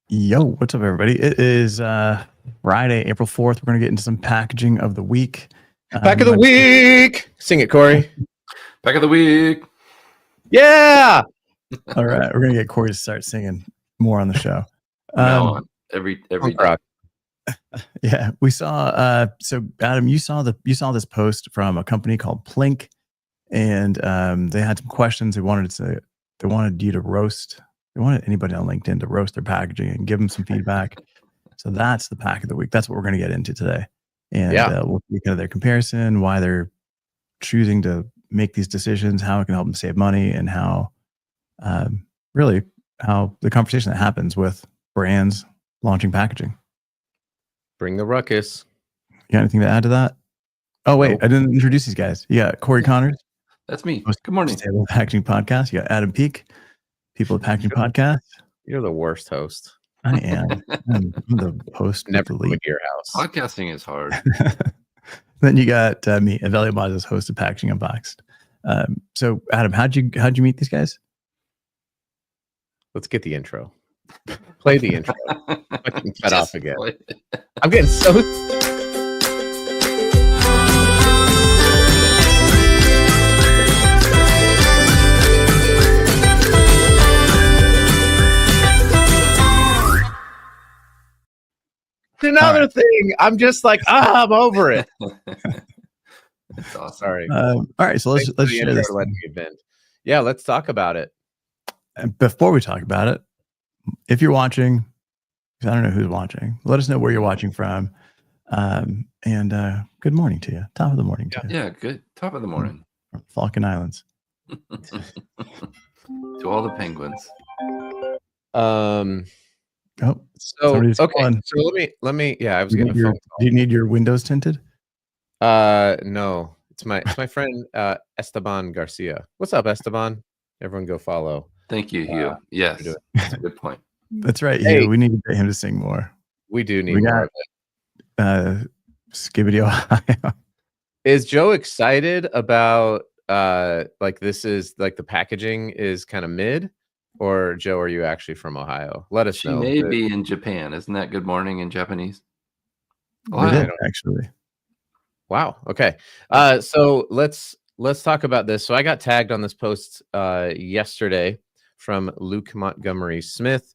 Yo, what's up, everybody? It is Friday, April 4th. We're going to get into some packaging of the week. Pack of the week. Sing it, Corey. Pack of the week. Yeah. All right, we're going to get Corey to start singing more on the show. From now on, every day. Yeah, we saw. So Adam, you saw this post from a company called PLINK, and they had some questions. They wanted you to roast. They wanted anybody on LinkedIn to roast their packaging and give them some feedback. So that's the pack of the week. That's what we're going to get into today. And we'll see kind of their comparison, why they're choosing to make these decisions, how it can help them save money, and how really how the conversation that happens with brands launching packaging. Bring the ruckus. You got anything to add to that? Oh, wait, I didn't introduce these guys. You got Corey Connors. That's me. Good morning. Table Packaging Podcast. You got Adam Peak, People of Packaging Podcast. You're the worst host. I am. I'm the host. Never come to your house. Podcasting is hard. Then you got me, Evelio Mazas, host of Packaging Unboxed. So, Adam, how'd you meet these guys? Let's get the intro. Play the intro. I can cut off again. I'm getting so. Another thing. I'm just like, I'm over it. That's awesome. Sorry. All right, so let's share this. Yeah, let's talk about it. And before we talk about it, if you're watching, I don't know who's watching, let us know where you're watching from. And good morning to you. Top of the morning to you. Yeah, good. Top of the morning. From Falcon Islands. To all the penguins. Oh, so okay. So let me. Yeah, I was getting a phone call. Do you need your windows tinted? No. It's my friend Esteban Garcia. What's up, Esteban? Everyone go follow. Thank you, Hugh. Yes, that's a good point. That's right. Hey, Hugh. We need to get him to sing more. We do need more of it. Skibbity Ohio. Is Joe excited about like this is like the packaging is kind of mid? Or Joe, are you actually from Ohio? Let us know. She may be in Japan. Isn't that good morning in Japanese? Actually. Wow. Okay. So let's talk about this. So I got tagged on this post yesterday from Luke Montgomery Smith.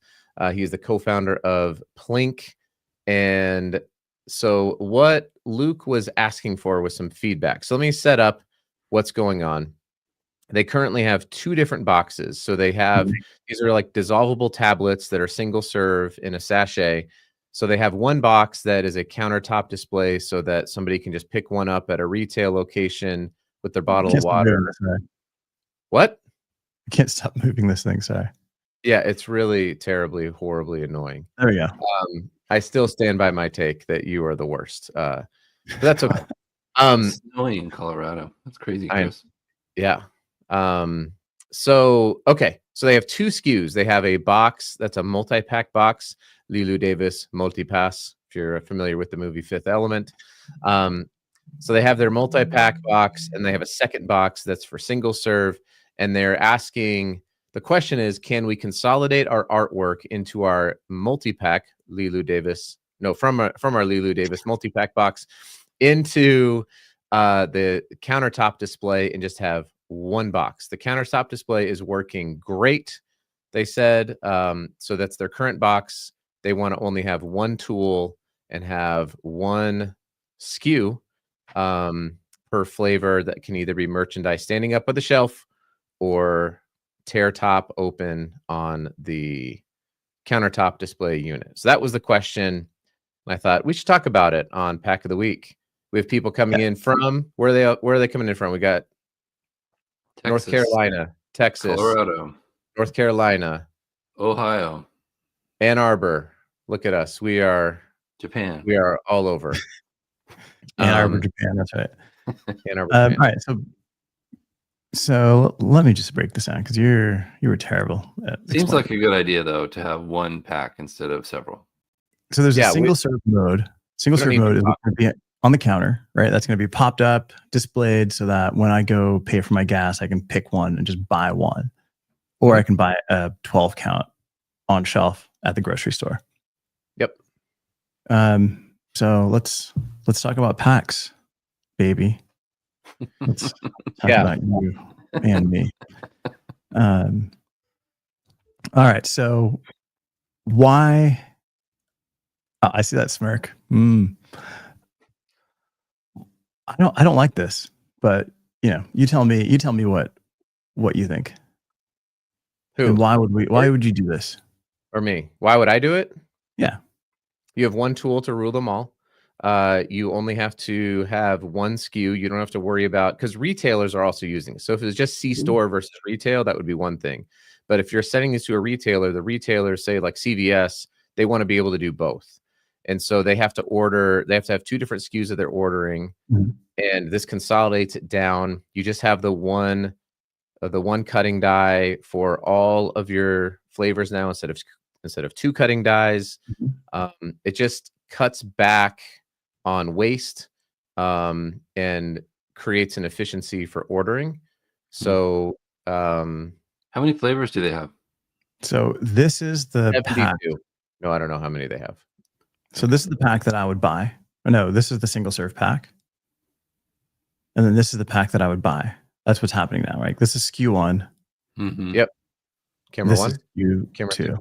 He's the co-founder of PLINK. And so what Luke was asking for was some feedback. So let me set up what's going on. They currently have two different boxes. So they have, these are like dissolvable tablets that are single serve in a sachet. So they have one box that is a countertop display so that somebody can just pick one up at a retail location with their bottle of water. What? I can't stop moving this thing. Sorry. Yeah, it's really terribly, horribly annoying. There we go. I still stand by my take that you are the worst. But that's okay. It's snowing in Colorado. That's crazy, Chris. Yeah. So they have two SKUs. They have a box that's a multi-pack box, Lilu Davis Multipass, if you're familiar with the movie Fifth Element. So they have their multi-pack box, and they have a second box that's for single serve. And they're asking, the question is, can we consolidate our artwork into our multi-pack Lilu Davis? No, from our Lilu Davis multi-pack box into the countertop display and just have one box. The countertop display is working great, they said. So that's their current box. They want to only have one tool and have one SKU per flavor that can either be merchandise standing up on the shelf or tear top open on the countertop display unit. So that was the question. I thought we should talk about it on Pack of the Week. We have people coming in from where are they coming in from? We got Texas, North Carolina, Texas, Colorado, North Carolina, Ohio, Ann Arbor. Look at us. We are Japan. We are all over. Ann Arbor, Japan. That's right. Ann Arbor, Japan. All right. So let me just break this down because you were terrible. Seems like a good idea though to have one pack instead of several. So there's a single serve mode. Single serve mode is going to be on the counter, right? That's going to be popped up, displayed so that when I go pay for my gas, I can pick one and just buy one. Or I can buy a 12 count on shelf at the grocery store. Yep. So let's talk about packs, baby. Let's talk about you and me. All right. So why? I see that smirk. I don't like this, but you tell me what you think. Who? And why would you do this? Or me? Why would I do it? Yeah. You have one tool to rule them all. You only have to have one SKU. You don't have to worry about, because retailers are also using it. So if it's just C-store versus retail, that would be one thing. But if you're sending this to a retailer, the retailers, say like CVS, they want to be able to do both. And so they have to have two different SKUs that they're ordering. And this consolidates it down. You just have the one cutting die for all of your flavors now instead of two cutting dies. It just cuts back on waste and creates an efficiency for ordering. So how many flavors do they have? So this is the 72. pack. No, I don't know how many they have. So this is the pack that I would buy. No, this is the single serve pack. And then this is the pack that I would buy. That's what's happening now, right? This is SKU 1. Yep. Camera This 1. is SKU Camera 2.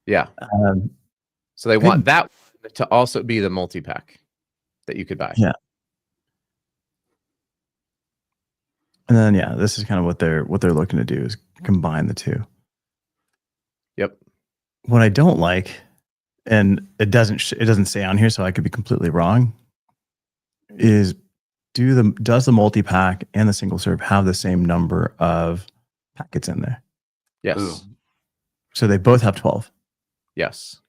Yeah. So they want that to also be the multi-pack that you could buy. Yeah. And then this is kind of what they're looking to do is combine the two. Yep. What I don't like, and it doesn't say on here, so I could be completely wrong, is does the multi-pack and the single serve have the same number of packets in there? Yes. Ooh. So they both have 12. Yes.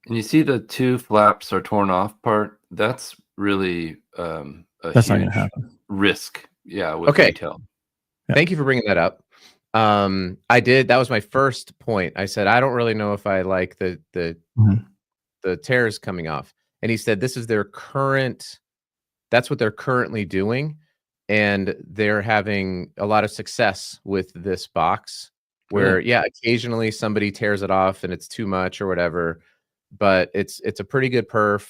And you see the two flaps are torn off part. That's really That's not going to happen. Risk. Yeah. With retail. Yeah. Thank you for bringing that up. That was my first point. I said, I don't really know if I like the tears coming off. And he said, this is that's what they're currently doing. And they're having a lot of success with this box where, occasionally somebody tears it off and it's too much or whatever, but it's a pretty good perf.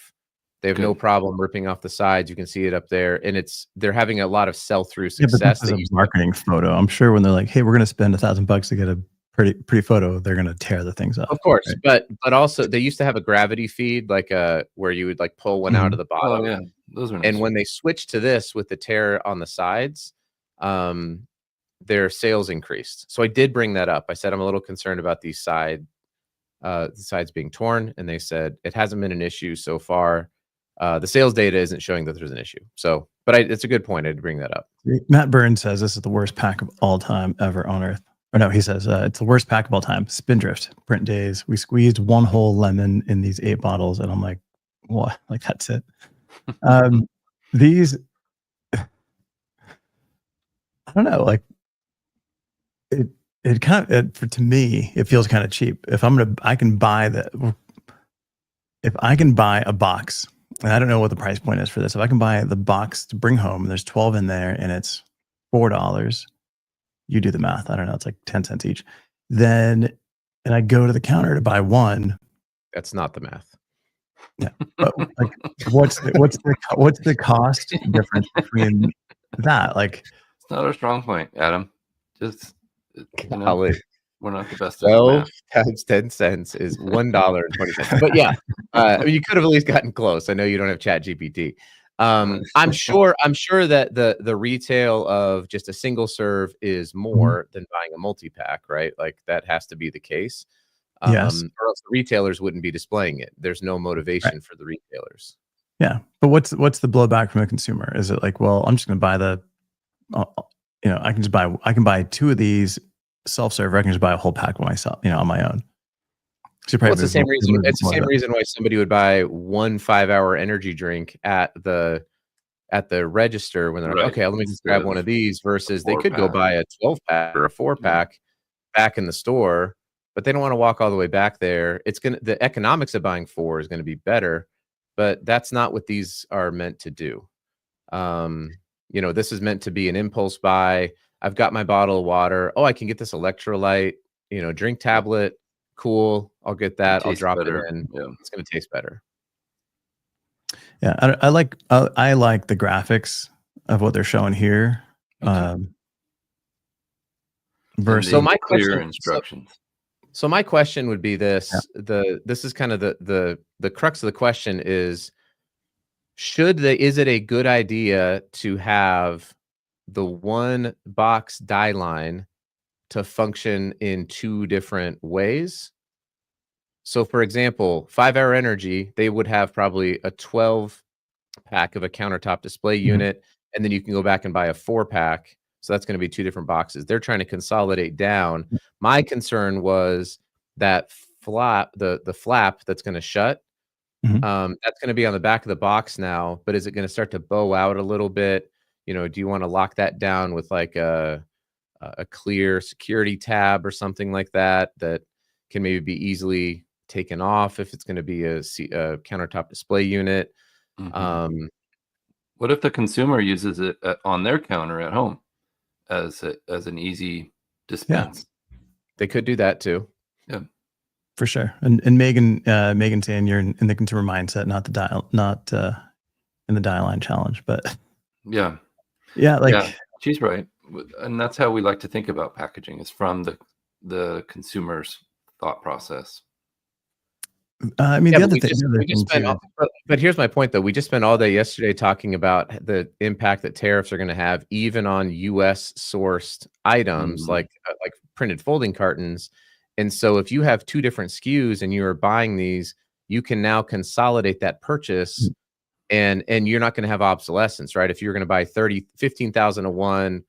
They have no problem ripping off the sides. You can see it up there, and they're having a lot of sell-through success. But that's a marketing photo. I'm sure when they're like, "Hey, we're going to spend $1,000 to get a pretty photo," they're going to tear the things off. Of course, right? but also they used to have a gravity feed, like where you would like pull one out of the bottom. Oh yeah, those are nice. And when they switched to this with the tear on the sides, their sales increased. So I did bring that up. I said I'm a little concerned about these sides being torn, and they said it hasn't been an issue so far. The sales data isn't showing that there's an issue. So, but it's a good point. I'd bring that up. Matt Burns says this is the worst pack of all time ever on Earth. Or no, he says it's the worst pack of all time. Spindrift, print days. We squeezed one whole lemon in these 8 bottles, and I'm like, what? Like that's it. These, I don't know. Like it kind of to me, it feels kind of cheap. If I can buy a box. And I don't know what the price point is for this. If I can buy the box to bring home, and there's 12 in there, and it's $4, you do the math. I don't know. It's like 10 cents each. And I go to the counter to buy one. That's not the math. Yeah. But like, what's the cost difference between that? Like, it's not a strong point, Adam. Just we're not the best. 12 times 10 cents is $1.20. But yeah, you could have at least gotten close. I know you don't have Chat GPT. I'm sure that the retail of just a single serve is more than buying a multi-pack, right? Like that has to be the case. Yes. Or else the retailers wouldn't be displaying it. There's no motivation for the retailers. Yeah. But what's the blowback from a consumer? Is it like, well, I'm just going to buy I can buy 2 of these self-serve. I can just buy a whole pack myself, on my own. It's the same reason. It's the same reason why somebody would buy 1 5-hour energy drink at the register when they're like, okay, let me just grab one of these. Versus they could go buy a 12-pack or a 4-pack back in the store, but they don't want to walk all the way back there. The economics of buying 4 is going to be better, but that's not what these are meant to do. This is meant to be an impulse buy. I've got my bottle of water. Oh, I can get this electrolyte. drink tablet, cool. I'll get that. I'll tastes drop better. it in. Yeah. It's going to taste better. Yeah, I like the graphics of what they're showing here. Versus, So my clear question, instructions. So my question would be this: this is kind of the crux of the question is: is it a good idea to have the one box die line to function in two different ways? So, for example, 5-Hour Energy, they would have probably a 12 pack of a countertop display unit, and then you can go back and buy a 4-pack. So that's going to be two different boxes. They're trying to consolidate down. My concern was that the flap that's going to shut. That's going to be on the back of the box now, but is it going to start to bow out a little bit? Do you want to lock that down with like a clear security tab or something like that can maybe be easily taken off if it's going to be a countertop display unit? What if the consumer uses it on their counter at home as an easy dispense? Yeah. They could do that too. Yeah, for sure. And Megan saying you're in the consumer mindset, not in the dial line challenge, but yeah, she's right, and that's how we like to think about packaging, is from the consumer's thought process. I mean, but here's my point, though. We just spent all day yesterday talking about the impact that tariffs are going to have even on U.S. sourced items like printed folding cartons. And so if you have two different SKUs and you are buying these, you can now consolidate that purchase and you're not going to have obsolescence, right? If you're going to buy 15,000 of one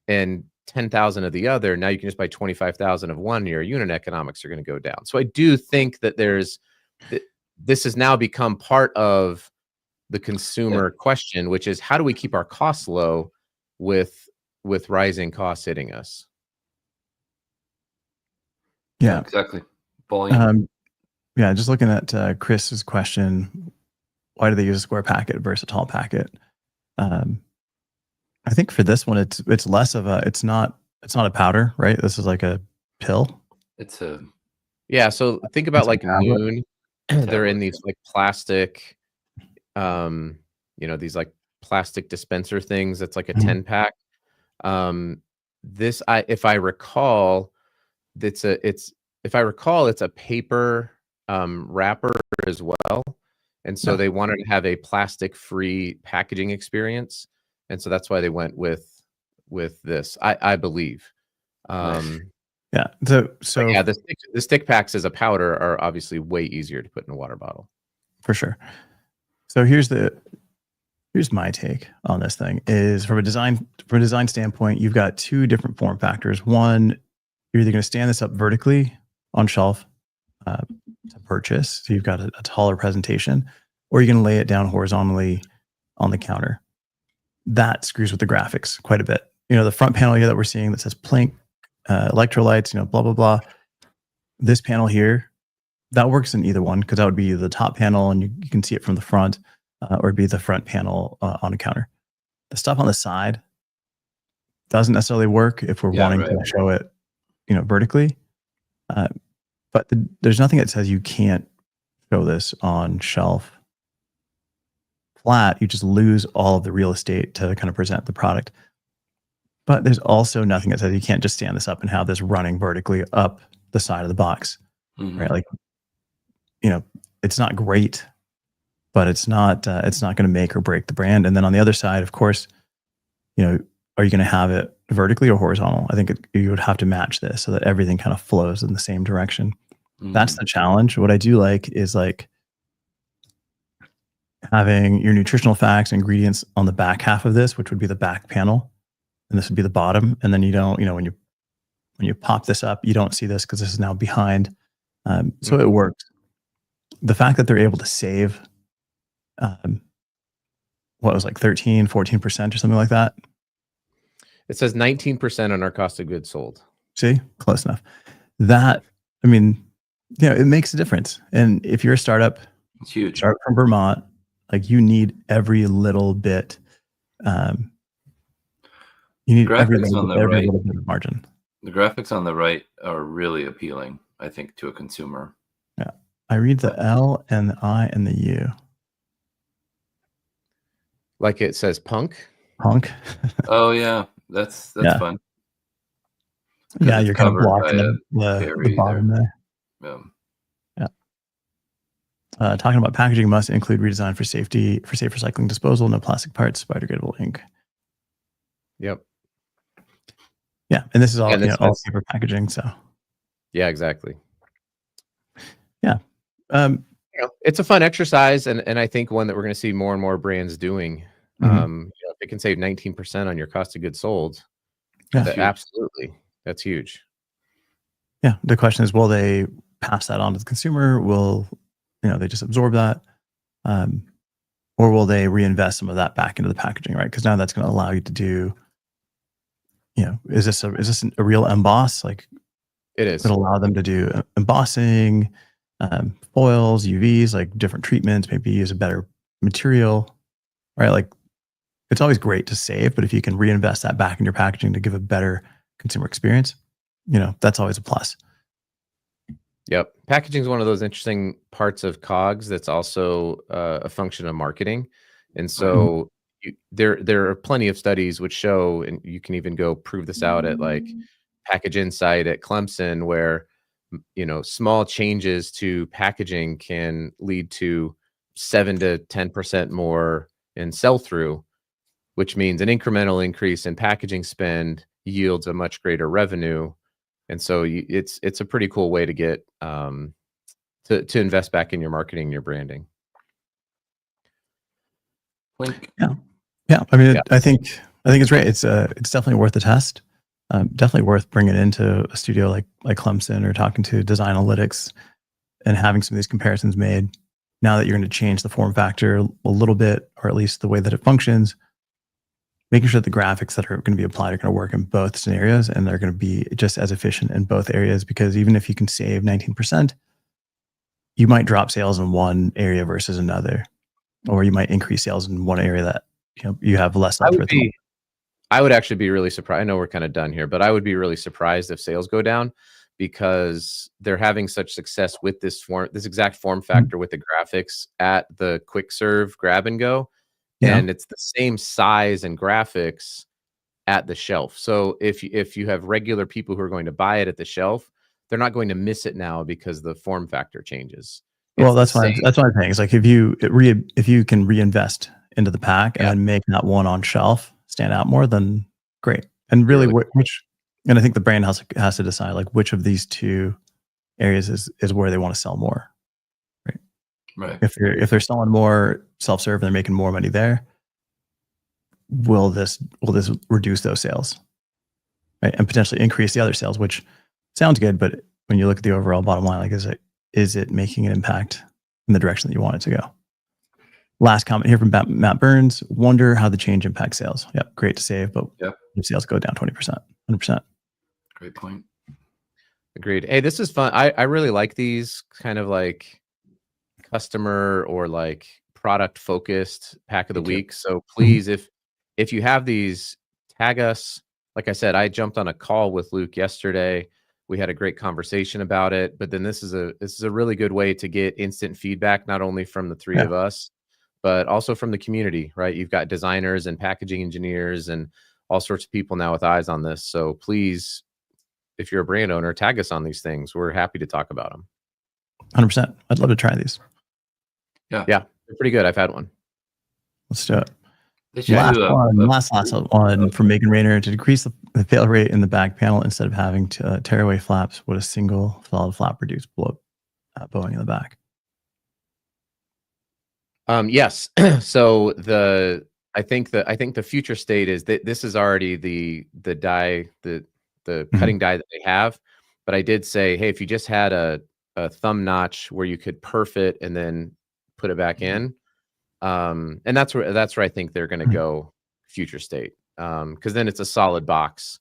and 10,000 of the other, now you can just buy 25,000 of one. Your unit economics are going to go down. So I do think that this has now become part of the consumer question, which is how do we keep our costs low with rising costs hitting us? Yeah, exactly. Volume. Just looking at Chris's question, why do they use a square packet versus a tall packet? I think for this one, it's less of it's not a powder, right? This is like a pill. It's a So think about like Noon. They're in these like plastic, these like plastic dispenser things. That's like a 10-pack. If I recall, it's a paper wrapper as well, and so they wanted to have a plastic-free packaging experience, and so that's why they went with this. I believe. The stick packs as a powder are obviously way easier to put in a water bottle. For sure. So here's my take on this thing is from a design standpoint, you've got two different form factors. One, you're either going to stand this up vertically on shelf to purchase, so you've got a taller presentation, or you're going to lay it down horizontally on the counter. That screws with the graphics quite a bit. The front panel here that we're seeing that says PLINK, electrolytes, blah, blah, blah. This panel here, that works in either one because that would be the top panel and you can see it from the front, or it'd be the front panel on a counter. The stuff on the side doesn't necessarily work if we're wanting to show it, vertically. But there's nothing that says you can't show this on shelf flat. You just lose all of the real estate to kind of present the product. But there's also nothing that says you can't just stand this up and have this running vertically up the side of the box, right? Like, it's not great, but it's not going to make or break the brand. And then on the other side, of course, are you going to have it vertically or horizontal? I think you would have to match this so that everything kind of flows in the same direction. That's the challenge. What I do like is like having your nutritional facts, ingredients on the back half of this, which would be the back panel. And this would be the bottom. And then you don't, when you pop this up, you don't see this because this is now behind. So it works. The fact that they're able to save, what was like 13, 14% or something like that. It says 19% on our cost of goods sold. See, close enough. That, it makes a difference. And if you're a startup, it's huge. Start from Vermont, like you need every little bit. You need every little bit of margin. The graphics on the right are really appealing, I think, to a consumer. Yeah. I read the L and the I and the U. Like it says punk. Punk. Oh yeah, that's fun. Yeah, you're kind of blocking the bottom there. Yeah. Talking about packaging must include redesign for safety, for safe recycling disposal, no plastic parts, biodegradable ink. Yep. Yeah, and this is all all paper packaging. So. Yeah, exactly. Yeah. It's a fun exercise, and I think one that we're going to see more and more brands doing. If it can save 19% on your cost of goods sold, absolutely, that's huge. Yeah, the question is, will they pass that on to the consumer? Will they just absorb that, or will they reinvest some of that back into the packaging? Right, because now that's going to allow you to do. Is this a real emboss? Like, it is. It'll allow them to do embossing, foils, UVs, like different treatments. Maybe use a better material, right? Like, it's always great to save, but if you can reinvest that back in your packaging to give a better consumer experience, that's always a plus. Yep. Packaging is one of those interesting parts of COGS that's also a function of marketing. And so there are plenty of studies which show, and you can even go prove this out at like Package Insight at Clemson, where, small changes to packaging can lead to 7 to 10% more in sell-through, which means an incremental increase in packaging spend yields a much greater revenue. And so it's a pretty cool way to get to invest back in your marketing, your branding. PLINK. Yeah. I mean, I think it's great. It's definitely worth the test. Definitely worth bringing into a studio like Clemson, or talking to Design Analytics and having some of these comparisons made. Now that you're going to change the form factor a little bit, or at least the way that it functions, making sure that the graphics that are going to be applied are going to work in both scenarios, and they're going to be just as efficient in both areas. Because even if you can save 19%, you might drop sales in one area versus another, or you might increase sales in one area that you have less of. I would actually be really surprised. I know we're kind of done here, but I would be really surprised if sales go down, because they're having such success with this exact form factor with the graphics at the quick serve grab and go. And it's the same size and graphics at the shelf. So if you have regular people who are going to buy it at the shelf, they're not going to miss it now because the form factor changes. Well, that's why I'm saying. It's like if you can reinvest into the pack and then make that one on shelf stand out more, then great. And really, and I think the brand has to decide, like, which of these two areas is where they want to sell more. Right. If they're selling more self-serve and they're making more money there, will this reduce those sales, right? And potentially increase the other sales, which sounds good, but when you look at the overall bottom line, like, is it making an impact in the direction that you want it to go? Last comment here from Matt Burns. Wonder how the change impacts sales. Yep, great to save, but if sales go down 20%, 100%. Great point. Agreed. Hey, this is fun. I really like these kind of like customer or like product focused pack of the week. So please, if you have these, tag us. Like I said, I jumped on a call with Luke yesterday. We had a great conversation about it, but then this is a really good way to get instant feedback, not only from the three of us, but also from the community, right? You've got designers and packaging engineers and all sorts of people now with eyes on this. So please, if you're a brand owner, tag us on these things. We're happy to talk about them. 100%. I'd love to try these. Yeah, they're pretty good. I've had one. Let's do it. Last one from Megan Rayner. To decrease the fail rate in the back panel, instead of having to tear away flaps, would a single solid flap reduce bowing in the back? Yes. So I think the future state is that this is already the die, the cutting die that they have. But I did say, hey, if you just had a thumb notch where you could perf it and then put it back in, and that's where I think they're going to go future state, because then it's a solid box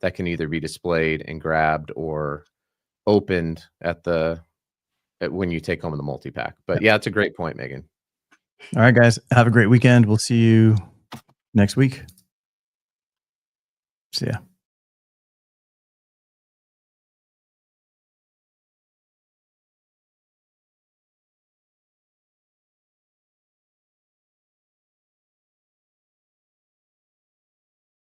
that can either be displayed and grabbed or opened when you take home the multi-pack. But yeah, it's a great point, Megan. All right, guys, have a great weekend. We'll see you next week. See ya.